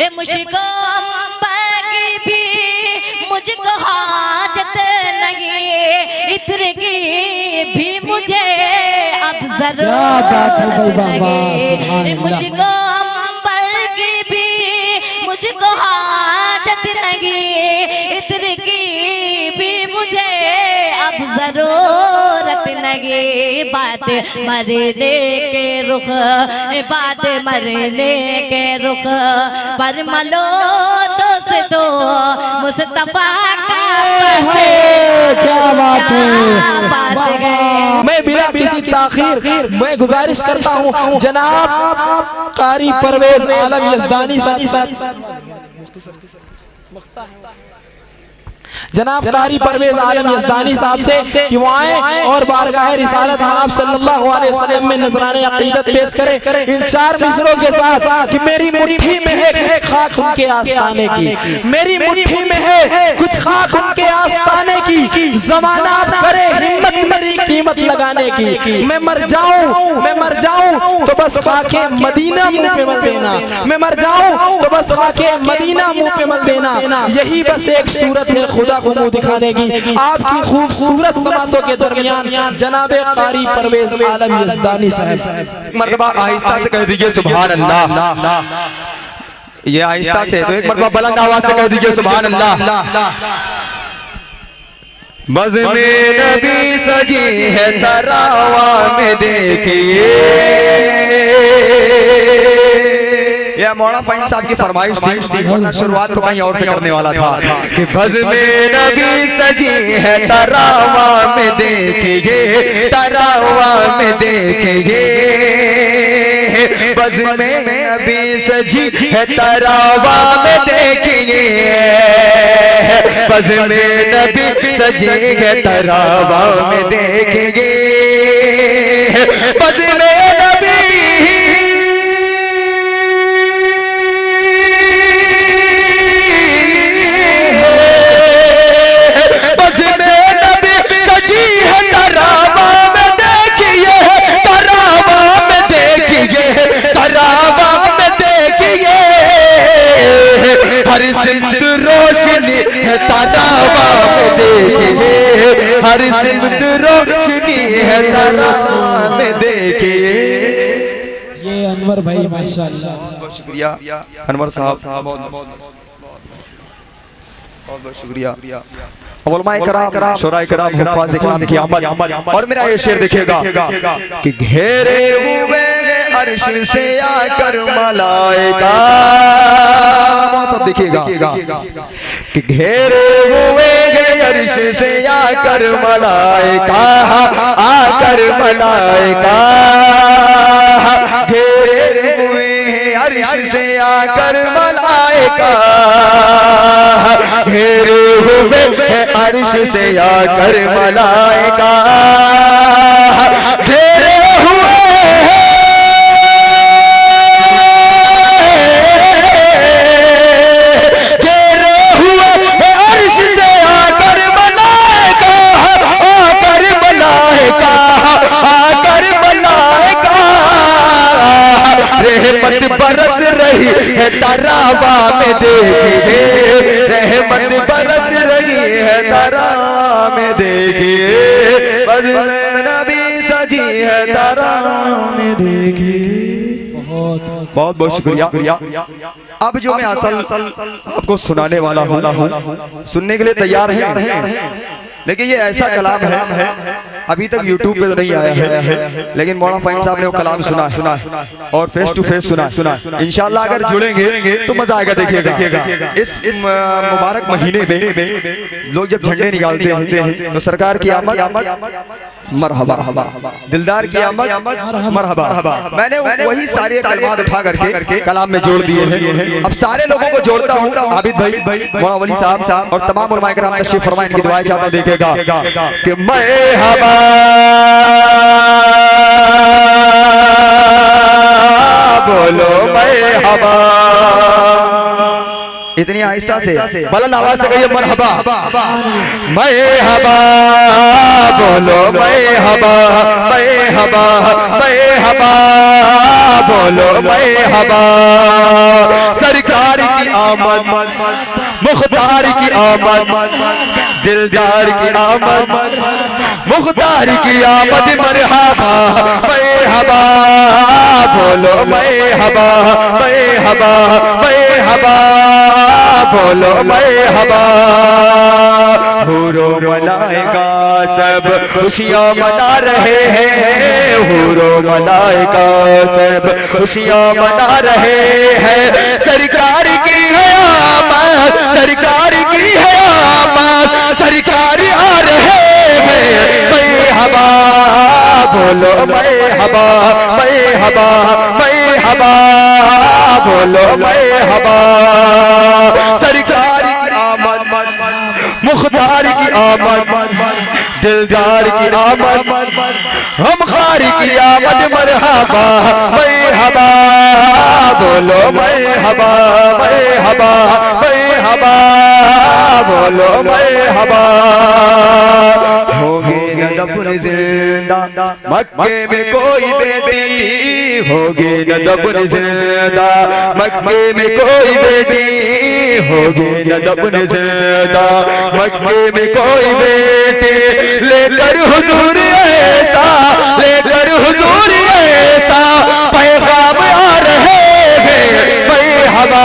मुझको अंबर की भी मुझको हाजत नहीं, इत्र की भी मुझे अब जरूरत लगे। मुझको अंबर की भी मुझको हाजत नहीं, इत्र की भी मुझे अब जरूरत लगे। बात मरने के रुख, बात मरने के रुख पर मलो दोस्तों मुस्तफा का क्या बात है। मैं बिना किसी ताखीर मैं गुजारिश करता हूँ जनाब कारी परवेज आलम यज़दानी साहब, जनाब कारी परवेज आलम यज़दानी साहब से कि वो आए और बारगाह रिसालत आप सल्लल्लाहु अलैहि वसल्लम में नजराने अकीदत पेश करें इन 4 मिसरों के साथ कि मेरी मुट्ठी में है कुछ खाक उनके आस्ताने की, मेरी मुट्ठी में है कुछ खाक उनके आस्ताने की, ज़माना करे हिम्मत मेरी कीमत लगाने की। मैं मर जाऊं तो बस खाके मदीना मुंह पे मल देना, मैं मर जाऊं तो बस खाके मदीना मुंह पे मल देना। यही बस एक सूरत है खुदा को मुंह दिखाने की। आपकी खूबसूरत समातों के दरमियान जनाब कारी परवेज आलम यज़दानी साहब, मर्तबा आहिस्ता से कह दीजिए सुभान अल्लाह। ये आहिस्ता से तो एक मर्तबा बुलंद आवाज से कह दीजिए सुभान अल्लाह। बज़ में नबी सजी है तरावा में देखिए, यह मौलाना फहीम साहब की फरमाइश थी, वरना शुरुआत तो कहीं और से करने वाला था कि बज़ में नबी सजी है तरावा में देखिए, तरावा में देखिए। बज़ में नबी सजी है तरावा में देखिए, बज़ में नबी सजी है तरावा में देखिए, बज़ में नबी हर सिमत रोशनी है तरावा में देखिए, हर सिमत रोशनी है तरावा में देखिए। ये अनवर भाई माशाअल्लाह, बहुत शुक्रिया अनवर साहब, बहुत शुक्रिया। उलमाए कराम, शुराए कराम, हुफ़ाज़ कराम की आमद। और मेरा ये शेर देखिएगा कि घेरे हुए अर्श से आकर मलाइका, सब देखिएगा कि घेरे हुए अर्श से आकर मलाइका, आकर मलाइका, घेरे हुए अर्श से आकर मलाइका, घेरे हुए अर्श से आकर मलाइका, घेरे हुए रहमत बरस रही है तरावा में देखिए, रहमत बरस रही है तरावा में देखिए, बज़ में नबी सजी है तरावा में देखिए। बहुत बहुत शुक्रिया। अब जो मैं असल आपको सुनाने वाला हूँ, सुनने के लिए तैयार हैं? लेकिन ये ऐसा कलाम है अभी तक YouTube पे तो नहीं आया है, लेकिन मौलाना फहीम साहब ने वो कलाम सुना और फेस टू फेस सुना। इंशाअल्लाह अगर जुड़ेंगे तो मजा आएगा। देखिएगा इस मुबारक महीने में लोग जब झंडे निकालते हैं तो सरकार की आमद मरहबा, दिलदार की आमद मरहबा। मैंने वही सारे कलमात उठा करके कलाम में जोड़ दिए हैं। अब सारे लोगों को जोड़ता हूँ। आबिद भाई, मौलाना वली साहब और तमाम उलमाए किराम तशरीफ फरमा, इनकी दुआएं चाहता हूं। देखिएगा कि मरहबा बोलो मरहबा, इतनी आहिस्ता से बुलंद आवाज से कहिए मरहबा, मरहबा बोलो मरहबा, मरहबा मरहबा बोलो मरहबा। सरकार आमद, मुख्तार की आमद, दिलदार की आमद, मुख्तार की आमद, मरहबा मरहबा, बोलो मरहबा मरहबा मरहबा, बोलो मरहबा। हूरो मलाइका सब खुशियाँ मना रहे हैं, हूरो मलाइका सब खुशियाँ मना रहे हैं। सरकार की है आमद, सरकार की है आमद, सरकार आ रहे हैं। मरहबा बोलो मरहबा मरहबा मरहबा, बोलो मरहबा। सरकार की आमद, मुख्तार की आमद, दिलदार की आमद, गमखार की आमद, मरहबा मरहबा, बोलो मरहबा मरहबा मरहबा, बोलो मरहबा। होगी न दफन जिंदा मक्के में कोई बेटी, होगी न दफन जिंदा मक्के में कोई बेटी, होगी न दफन जिंदा मक्के में कोई बेटी, लेकर हुजूर ऐसा, लेकर हुजूर ऐसा पैगाम आ रहे हैं। मरहबा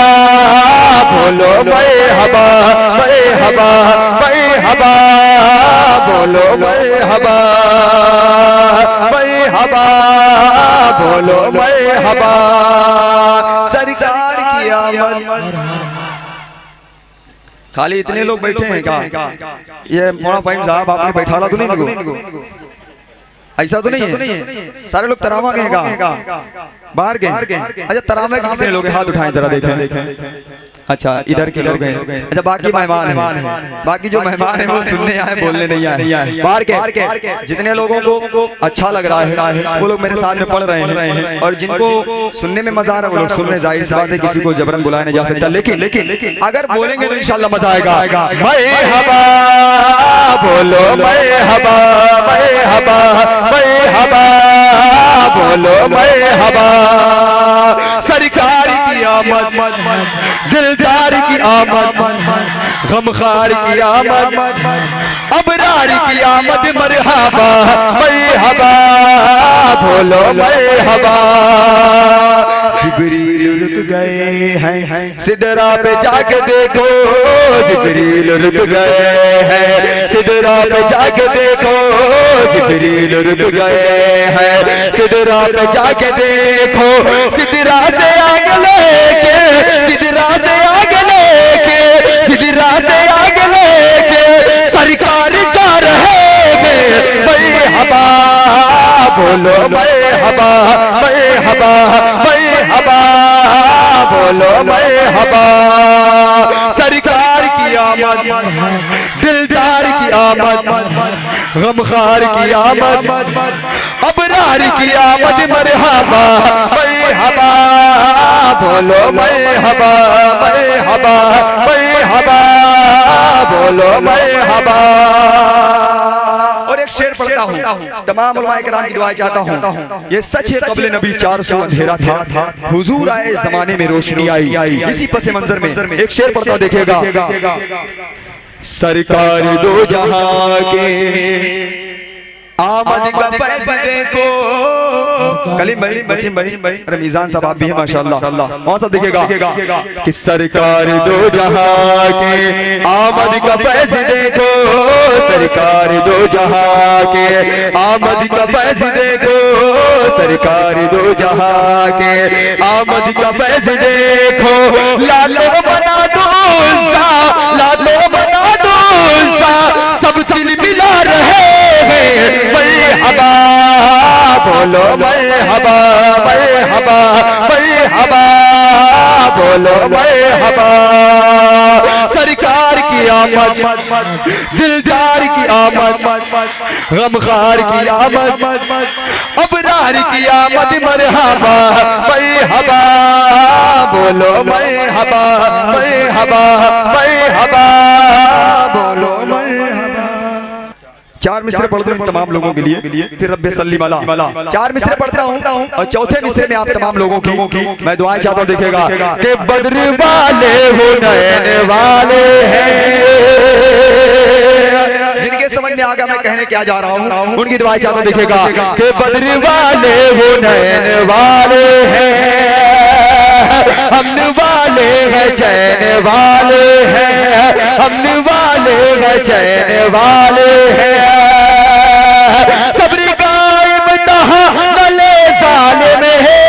बोलो मरहबा मरहबा मरहबा, बोलो मरहबा मरहबा, बोलो मरहबा। सरकार की आमद। खाली इतने लोग बैठे हैं क्या? ये मौलाना फाहिम साहब आपने बैठाला तो नहीं इनको? ऐसा तो नहीं है? सारे लोग तरामा गए क्या? बाहर गए? अच्छा, तरामे के कितने लोग हैं? हाथ उठाएं जरा देखें। अच्छा, इधर के लोग हैं। अच्छा, बाकी मेहमान हैं, बाकी जो मेहमान हैं वो सुनने आए, बोलने नहीं आए। बाहर के जितने लोगों को अच्छा लग रहा है वो लोग मेरे साथ में पढ़ रहे हैं, और जिनको सुनने में मजा आ रहा है वो लोग सुन रहे। जाहिर सी बात है किसी को जबरन बुलाया नहीं जा सकता, लेकिन अगर बोलेंगे तो इंशाल्लाह मजा आएगा। मरहबा बोलो मरहबा मरहबा मरहबा, बोलो मरहबा। सरकार की आमद, दिलदार की आमद, गमखार की आमद, अबरार की आमद, मरहबा मरहबा, बोलो मरहबा। जिब्रील रुक गए हैं सिदरा पे जाके देखो, जिब्रील रुक गए हैं सिदरा पे जाके देखो, जिब्रील रुक गए हैं सिदरा पे जाके देखो। सिदरा से आग लेके, सिदरा से आग लेके, सिदरा से आग लेके सरकार जा रहे हैं। मरहबा बोलो मरहबा मरहबा मरहबा, बोलो मरहबा। सरकार की आमद, दिलदार की आमद, गमखार की आमद, अबरार की आमद, मरहबा मरहबा, बोलो मरहबा मरहबा मरहबा, बोलो मरहबा। और एक शेर पढ़ता हूँ, तमाम उलमाए किराम की दुआएं चाहता हूँ। ये सच है क़ब्ल नबी 400 अंधेरा था, हुजूर आए जमाने में रोशनी आई। इसी पस मंजर में एक शेर पढ़ता देखिएगा। सरकार दो जहां के आमद का फैज़ देखो। कलीम भाई, वसीम भाई, रमीजान साहब आप भी हैं माशाअल्लाह। और सब देखिएगा कि सरकार दो जहां के आमद का फैज़ देखो, सरकार दो जहां के आमद का फैज़ देखो, सरकार दो जहां के आमद का फैज़ देखो। लालो बना दो सा, लालो बना दो सा, सब दिल मिला रहे हैं। मरहबा बोलो मरहबा मरहबा मरहबा, बोलो मरहबा। सरकार की आमद, दिलदार की आमद, गमखार की आमद, अबरार की आमद, मरहबा मरहबा, बोलो मरहबा मरहबा मरहबा, बोलो मरहबा। 4 मिसरे पढ़ दो इन तमाम लोगों के लिए, फिर रब्बे सल्ली अला। 4 मिसरे पढ़ता हूँ और चौथे मिसरे में आप तमाम लोगों की मैं दुआएं चाहता हूँ। देखिएगा कि बद्र वाले हो नैन वाले हैं, जिनके समझ में आ गया मैं कहने क्या जा रहा हूँ उनकी दुआएं चाहता हूँ। देखिएगा कि बद्र वाले हो नैन वाले हैं, अमन वाले हैं चैन वाले हैं, अमन वाले हैं चैन वाले हैं, सब्र कायम तहा नले जालिम है,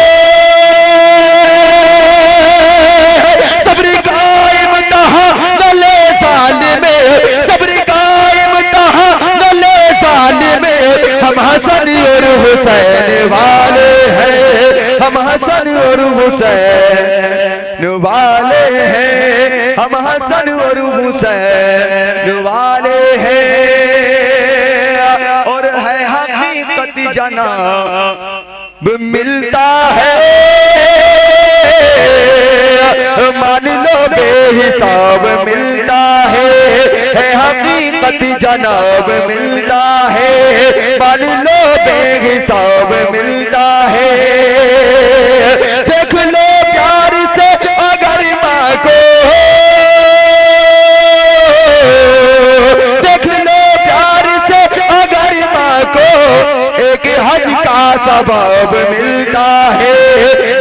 सब्र कायम तहा नले जालिम है, सब्र कायम तहा नले जालिम है। हम हसन और हुसैन वाले हैं, हम हसन और हुसैन वाले हैं, हम हसन और हुसैन वाले हैं। और है हकीकत जनाब मिलता है, मान लो बेहिसाब मिलता है हकीकत जनाब मिलता है, मान लो बेहिसाब मिलता है। देख लो प्यार से अगर माँ को, देख लो प्यार से अगर माँ को, एक हज का सवाब मिलता है,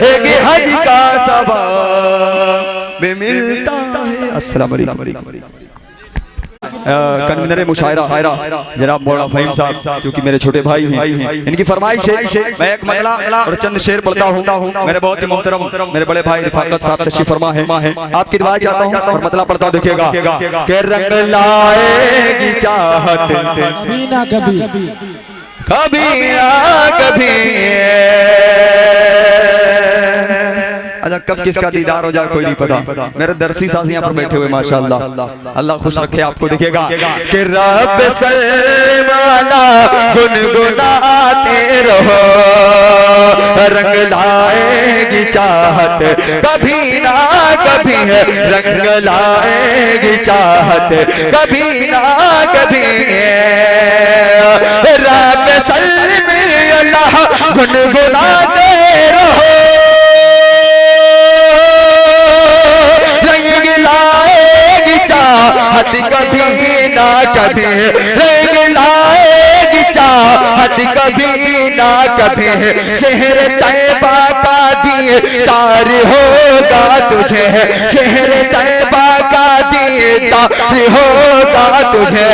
एक हज का सवाब मिलता है। अस्सलाम वालेकुम। कन्वीनर मुशायरा जनाब मौलाना फहीम साहब, क्योंकि मेरे छोटे भाई हैं, इनकी फरमाइश है मैं एक मतला और चंद शेर पढ़ता हूँ। मेरे बहुत ही मोहतरम मेरे बड़े भाई रिफाकत साहब तशरीफ फरमा है, आपकी दुआ चाहता हूँ और मतला पढ़ता हूँ। देखिएगा कि रंग लाएगी चाहत कभी ना कभी, कभी ना कभी। अच्छा कब किसका दीदार हो जाए कोई नहीं पता। मेरे दरसी साहब यहाँ पर बैठे हुए माशाअल्लाह, अल्लाह खुश रखे आपको। देखिएगा कि रब सलमाना गुनगुनाते रहो, रंग लाएगी चाहत कभी ना कभी है, रंग लाएगी चाहत कभी ना कभी है। रब सलमाना गुनगुनाते रहो, रंग लाएगी चाहत कभी ना कभी, रंग लाएगी चाहत कभी ना कभी। शहर तैबा का दीदार होगा तुझे, शहर तैबा का दीदार होगा तुझे,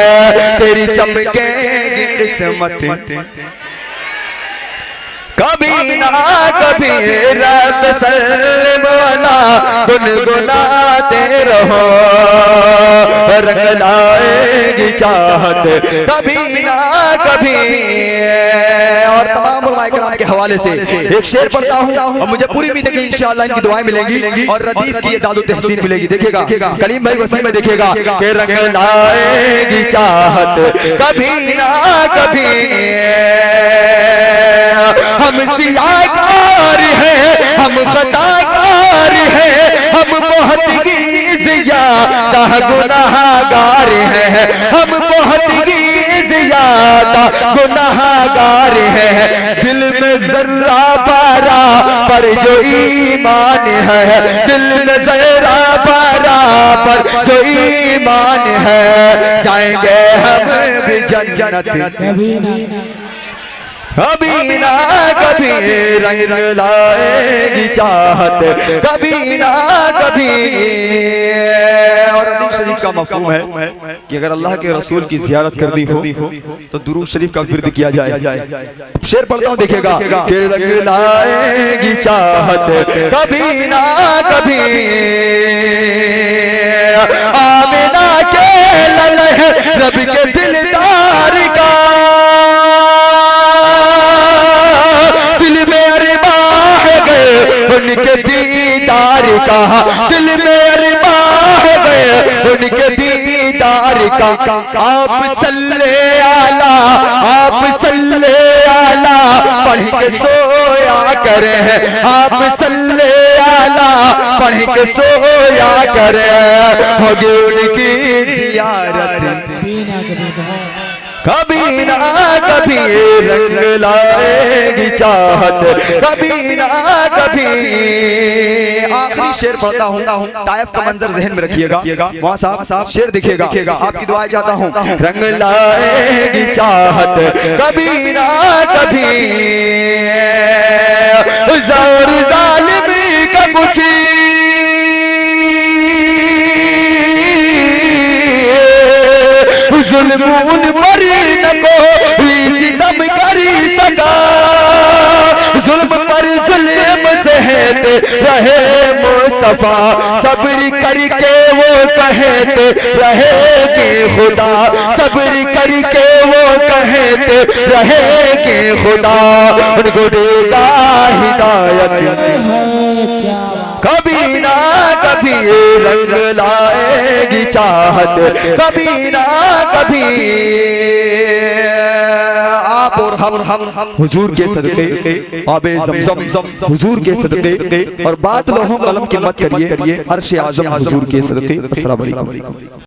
तेरी चमकेगी किस्मत कभी ना कभी। रब सलमाना गुनगुनाते रहो, रंग लाएगी चाहत कभी ना कभी। और तमाम उलमाए किराम के हवाले से एक शेर पढ़ता हूँ और मुझे पूरी उम्मीद है कि इंशाअल्लाह इनकी दुआएं मिलेंगी और रदीफ की दादो तहसीन मिलेगी। देखिएगा कलीम भाई वसीम में देखिएगा कि रंग लाएगी चाहत कभी ना कभी। हम सियाकार हैं, हम खताकार हैं, हम बहुत ही ज्यादा गुनाहगार हैं, हम बहुत ही ज्यादा गुनाहगार हैं। दिल में जर्रा पारा पर जो ईमान है, दिल में जर्रा पारा पर जो ईमान है, जाएंगे हम भी जन्नत कभी ना कभी ना कभी। रंग लाएगी चाहत कभी ना कभी। और हदीस शरीफ का मफ़हूम है कि अगर अल्लाह के रसूल की ज़ियारत करनी हो तो दुरूद शरीफ का विर्द किया जाए। शेर पढ़ता हूँ देखिएगा कि रंग लाएगी चाहत कभी ना कभी। आमिना के ललह रब के दिलदार का, दिल में अरमाह गए उनके दीदार का, दिल में अरमाह गए उनके दीदार का। आप सल्ले आला, आप सल्ले आला पढ़ के सोया करे, आप सल्ले आला पढ़ के सोया करे, होगी उनकी ज़ियारत कभी ना कभी। कभी ना कभी ये रंग लाएगी चाहत, कभी ना कभी। आखिरी शेर पढ़ता हूँ, ताइफ का मंजर जहन में रखिएगा। वहाँ साहब शेर दिखेगा, आपकी दुआएं चाहता हूँ। रंग लाएगी चाहत कभी ना कभी, ज़ोर ज़ालिमी का कुछ जुल्म उन पर न कोई सितम करी सका, जुल्म पर जुल्म सहते रहे मुस्तफा, सब्र करके वो कहते रहे कि खुदा, सब्र करके वो कहते रहे कि खुदा, उनको देगा हिदायत। क्या कभी ना कभी ये रंग लाएगी चाहत, कभी ना कभी। आप और हम हुजूर के सदके, आबे ज़मज़म हुजूर के सदके, और बात लोहों कलम की मत करिए, अर्श आज़म हुजूर के सदके। अस्सलाम वालेकुम।